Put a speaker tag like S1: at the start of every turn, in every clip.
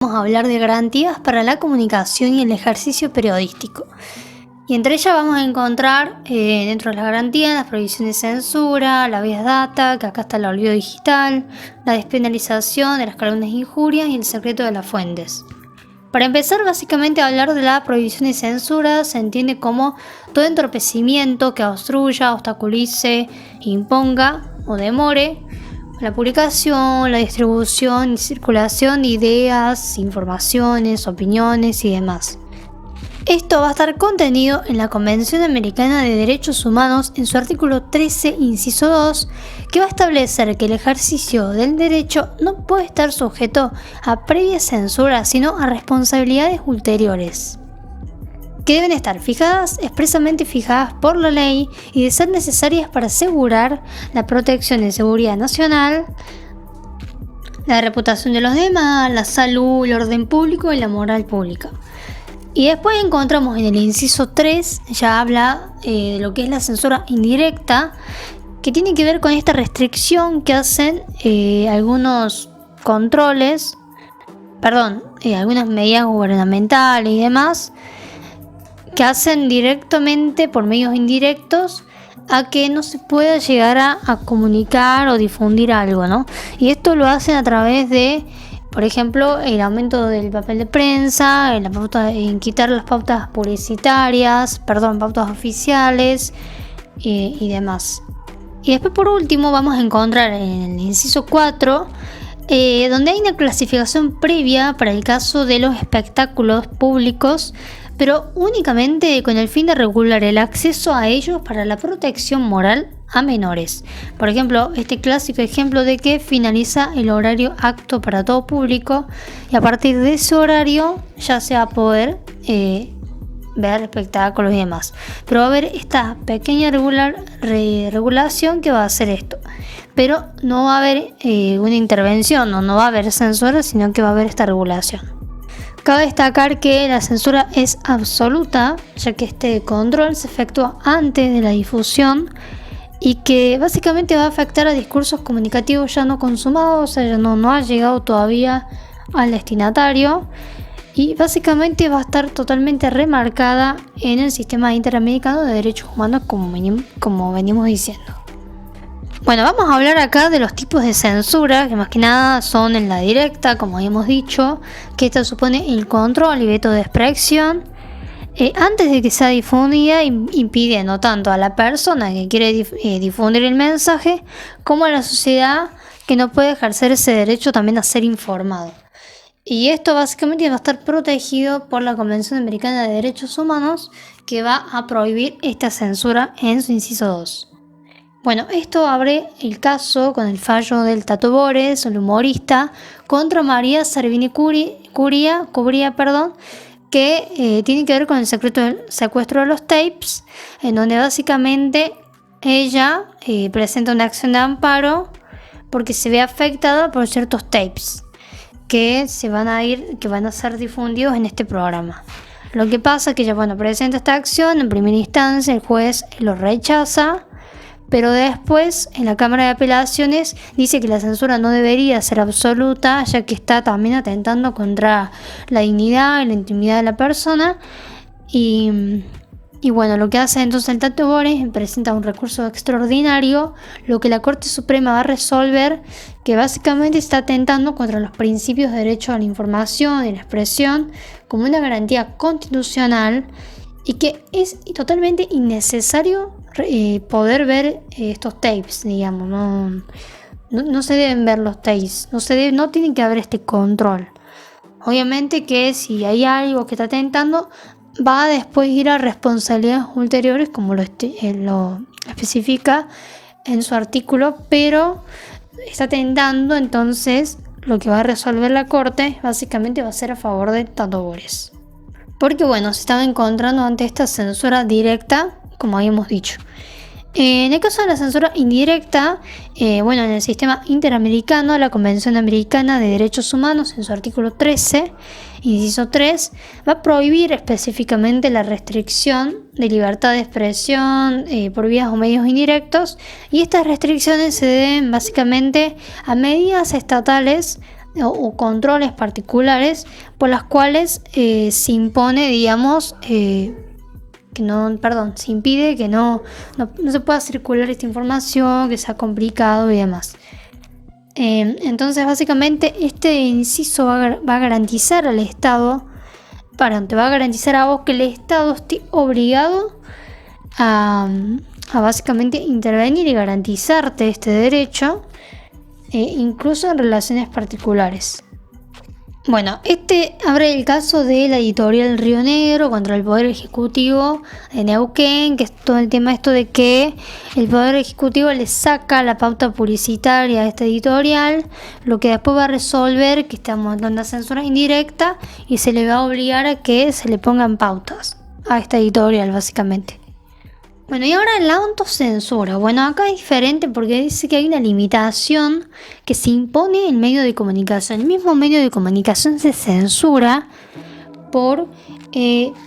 S1: Vamos a hablar de garantías para la comunicación y el ejercicio periodístico. Y entre ellas vamos a encontrar dentro de las garantías las prohibiciones de censura, la vía data, que acá está el olvido digital, la despenalización de las calumnias e injurias y el secreto de las fuentes. Para empezar, básicamente, a hablar de la prohibición de censura se entiende como todo entorpecimiento que obstruya, obstaculice, imponga o demore la publicación, la distribución y circulación de ideas, informaciones, opiniones y demás. Esto va a estar contenido en la Convención Americana de Derechos Humanos en su artículo 13, inciso 2, que va a establecer que el ejercicio del derecho no puede estar sujeto a previa censura, sino a responsabilidades ulteriores, que deben estar expresamente fijadas por la ley y de ser necesarias para asegurar la protección de seguridad nacional, la reputación de los demás, la salud, el orden público y la moral pública. Y después encontramos en el inciso 3, ya habla de lo que es la censura indirecta, que tiene que ver con esta restricción que hacen algunos controles, algunas medidas gubernamentales y demás, que hacen directamente por medios indirectos a que no se pueda llegar a comunicar o difundir algo, ¿no? Y esto lo hacen a través de, por ejemplo, el aumento del papel de prensa, en quitar las pautas pautas oficiales y demás. Y después, por último, vamos a encontrar en el inciso 4, donde hay una clasificación previa para el caso de los espectáculos públicos, pero únicamente con el fin de regular el acceso a ellos para la protección moral a menores. Por ejemplo, este clásico ejemplo de que finaliza el horario apto para todo público y a partir de ese horario ya se va a poder ver espectáculos y demás. Pero va a haber esta pequeña regulación que va a hacer esto. Pero no va a haber una intervención, no va a haber censura, sino que va a haber esta regulación. Cabe destacar que la censura es absoluta, ya que este control se efectúa antes de la difusión y que básicamente va a afectar a discursos comunicativos ya no consumados, o sea, ya no ha llegado todavía al destinatario, y básicamente va a estar totalmente remarcada en el sistema interamericano de derechos humanos, como venimos diciendo. Bueno, vamos a hablar acá de los tipos de censura, que más que nada son en la directa, como habíamos dicho, que esta supone el control y veto de expresión antes de que sea difundida, impidiendo tanto a la persona que quiere difundir el mensaje como a la sociedad que no puede ejercer ese derecho también a ser informado. Y esto básicamente va a estar protegido por la Convención Americana de Derechos Humanos, que va a prohibir esta censura en su inciso 2. Bueno, esto abre el caso con el fallo del Tato Bores, el humorista, contra María Servini Cubría, que tiene que ver con el secuestro de los tapes, en donde básicamente ella presenta una acción de amparo porque se ve afectada por ciertos tapes que van a ser difundidos en este programa. Lo que pasa es que ella presenta esta acción, en primera instancia el juez lo rechaza, pero después en la Cámara de Apelaciones dice que la censura no debería ser absoluta, ya que está también atentando contra la dignidad y la intimidad de la persona. Y bueno, lo que hace entonces el Tato Bores presenta un recurso extraordinario, lo que la Corte Suprema va a resolver, que básicamente está atentando contra los principios de derecho a la información y la expresión como una garantía constitucional, y que es totalmente innecesario poder ver estos tapes, digamos. No se deben ver los tapes, no tiene que haber este control. Obviamente que si hay algo que está atentando, va a después ir a responsabilidades ulteriores, como lo especifica en su artículo, pero está atentando, entonces lo que va a resolver la Corte básicamente va a ser a favor de Tato Bores. Porque se estaba encontrando ante esta censura directa, como habíamos dicho. En el caso de la censura indirecta, en el sistema interamericano, la Convención Americana de Derechos Humanos, en su artículo 13, inciso 3, va a prohibir específicamente la restricción de libertad de expresión por vías o medios indirectos, y estas restricciones se deben básicamente a medidas estatales o controles particulares por las cuales se impone, digamos, se impide que no se pueda circular esta información, que sea complicado y demás. Entonces, básicamente, este inciso va a garantizar al Estado, te va a garantizar a vos que el Estado esté obligado a básicamente intervenir y garantizarte este derecho, incluso en relaciones particulares. Bueno, este abre el caso de la editorial Río Negro contra el Poder Ejecutivo de Neuquén, que es todo el tema esto de que el Poder Ejecutivo le saca la pauta publicitaria a esta editorial, lo que después va a resolver que estamos en una censura indirecta y se le va a obligar a que se le pongan pautas a esta editorial, básicamente. Bueno, y ahora la autocensura. Bueno, acá es diferente porque dice que hay una limitación que se impone en el medio de comunicación. El mismo medio de comunicación se censura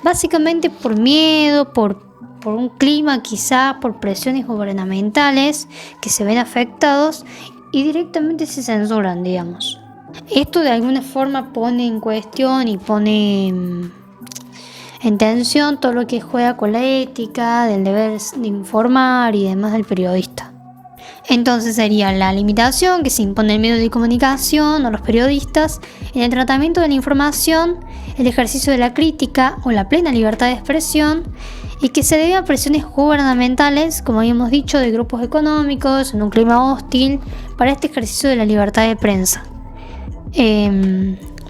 S1: básicamente por miedo, por un clima quizá, por presiones gubernamentales que se ven afectados y directamente se censuran, digamos. Esto de alguna forma pone en cuestión y pone en tensión todo lo que juega con la ética, del deber de informar y demás del periodista. Entonces sería la limitación que se impone en el medio de comunicación o los periodistas en el tratamiento de la información, el ejercicio de la crítica o la plena libertad de expresión y que se debe a presiones gubernamentales, como habíamos dicho, de grupos económicos en un clima hostil para este ejercicio de la libertad de prensa.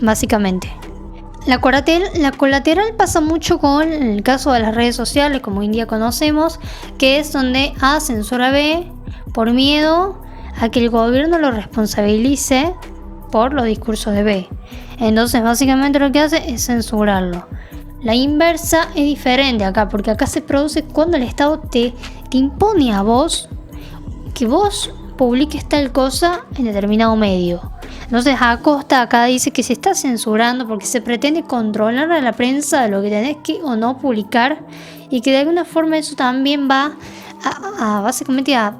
S1: Básicamente. La colateral pasa mucho con el caso de las redes sociales, como hoy en día conocemos, que es donde A censura B por miedo a que el gobierno lo responsabilice por los discursos de B. Entonces, básicamente lo que hace es censurarlo. La inversa es diferente acá, porque acá se produce cuando el Estado te impone a vos que vos publiques tal cosa en determinado medio. Entonces Acosta acá dice que se está censurando porque se pretende controlar a la prensa de lo que tenés que o no publicar y que de alguna forma eso también va básicamente a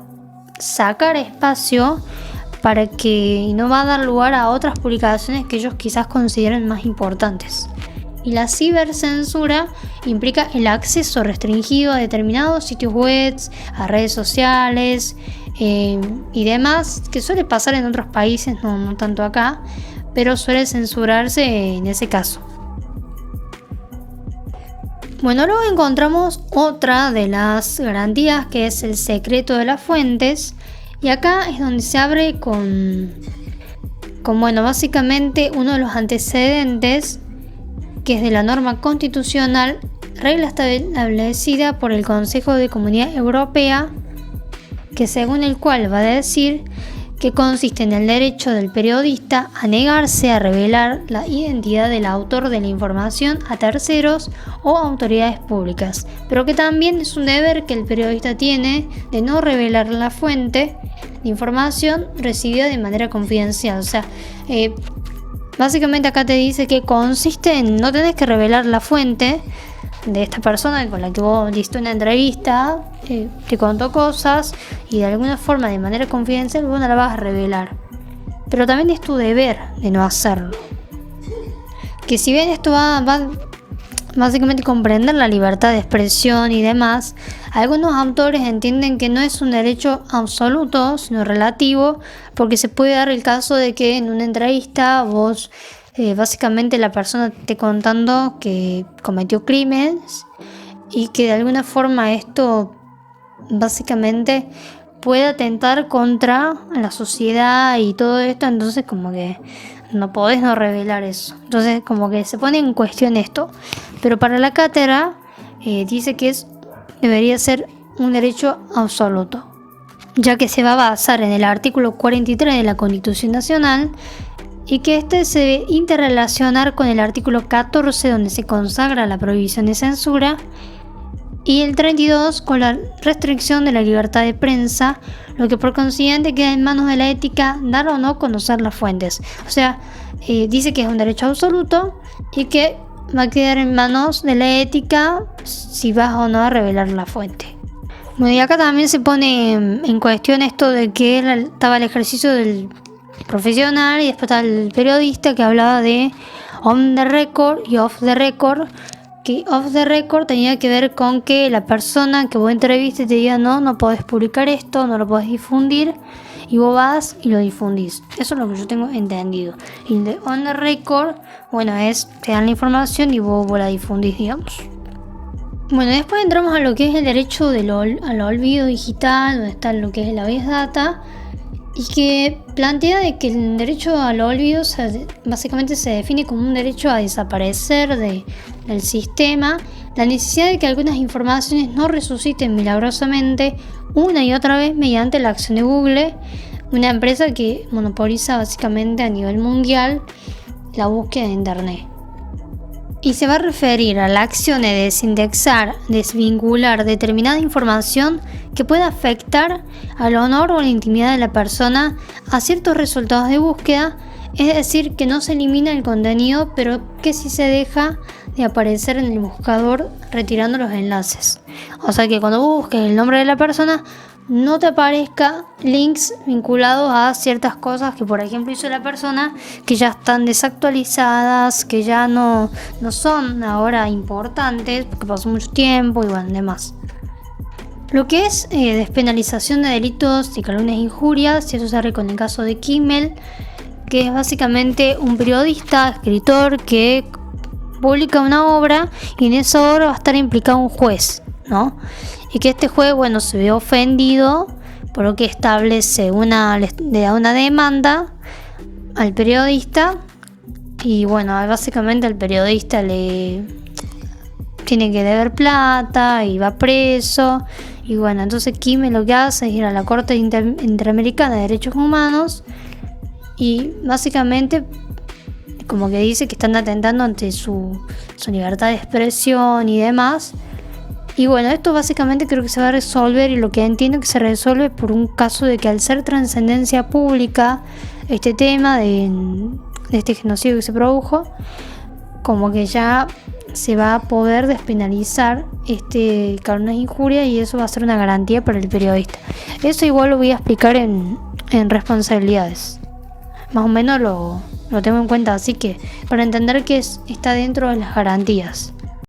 S1: sacar espacio para que no va a dar lugar a otras publicaciones que ellos quizás consideren más importantes. Y la cibercensura implica el acceso restringido a determinados sitios web, a redes sociales y demás, que suele pasar en otros países, no tanto acá, pero suele censurarse en ese caso. Bueno, luego encontramos otra de las garantías, que es el secreto de las fuentes, y acá es donde se abre con básicamente uno de los antecedentes, que es de la norma constitucional, regla establecida por el Consejo de Comunidad Europea, que según el cual va a decir que consiste en el derecho del periodista a negarse a revelar la identidad del autor de la información a terceros o autoridades públicas, pero que también es un deber que el periodista tiene de no revelar la fuente de información recibida de manera confidencial. O sea, básicamente acá te dice que consiste en no tenés que revelar la fuente de esta persona con la que vos diste una entrevista, te contó cosas y de alguna forma, de manera confidencial, vos no la vas a revelar. Pero también es tu deber de no hacerlo. Que si bien esto va básicamente a comprender la libertad de expresión y demás, algunos autores entienden que no es un derecho absoluto, sino relativo, porque se puede dar el caso de que en una entrevista vos básicamente la persona te esté contando que cometió crímenes y que de alguna forma esto básicamente puede atentar contra la sociedad y todo esto, entonces como que no podés no revelar eso. Entonces como que se pone en cuestión esto, pero para la cátedra dice que debería ser un derecho absoluto, ya que se va a basar en el artículo 43 de la Constitución Nacional y que este se debe interrelacionar con el artículo 14, donde se consagra la prohibición de censura, y el 32 con la restricción de la libertad de prensa, lo que por consiguiente queda en manos de la ética dar o no conocer las fuentes. O sea, dice que es un derecho absoluto y que va a quedar en manos de la ética si vas o no a revelar la fuente. Bueno, y acá también se pone en cuestión esto de que estaba el ejercicio del profesional, y después está el periodista que hablaba de on the record y off the record, que off the record tenía que ver con que la persona que vos entrevistes te diga no podés publicar esto, no lo podés difundir, y vos vas y lo difundís. Eso es lo que yo tengo entendido. Y de on the record, bueno, es te dan la información y vos la difundís, digamos. Bueno, después entramos a lo que es el derecho al olvido digital, donde está lo que es la Big Data, y que plantea de que el derecho al olvido básicamente se define como un derecho a desaparecer del sistema, la necesidad de que algunas informaciones no resuciten milagrosamente una y otra vez mediante la acción de Google, una empresa que monopoliza básicamente a nivel mundial la búsqueda de Internet. Y se va a referir a la acción de desindexar, desvincular determinada información que pueda afectar al honor o a la intimidad de la persona a ciertos resultados de búsqueda, es decir, que no se elimina el contenido, pero que sí se deja de aparecer en el buscador retirando los enlaces. O sea que cuando busques el nombre de la persona, no te aparezca links vinculados a ciertas cosas que por ejemplo hizo la persona, que ya están desactualizadas, que ya no son ahora importantes porque pasó mucho tiempo y bueno, demás. Lo que es despenalización de delitos de calumnias e injurias, y eso se hace con el caso de Kimmel, que es básicamente un periodista, escritor que publica una obra y en esa obra va a estar implicado un juez, ¿no? Y que este juez, bueno, se ve ofendido por lo que establece le da una demanda al periodista, y bueno, básicamente al periodista le tiene que deber plata y va preso, y bueno, entonces Kimmel lo que hace es ir a la Corte Interamericana de Derechos Humanos y básicamente como que dice que están atentando ante su libertad de expresión y demás. Y bueno, esto básicamente creo que se va a resolver, y lo que entiendo que se resuelve por un caso de que al ser trascendencia pública este tema de este genocidio que se produjo, como que ya se va a poder despenalizar calumnias e injurias, y eso va a ser una garantía para el periodista. Eso igual lo voy a explicar en responsabilidades. Más o menos lo tengo en cuenta, así que para entender que está dentro de las garantías.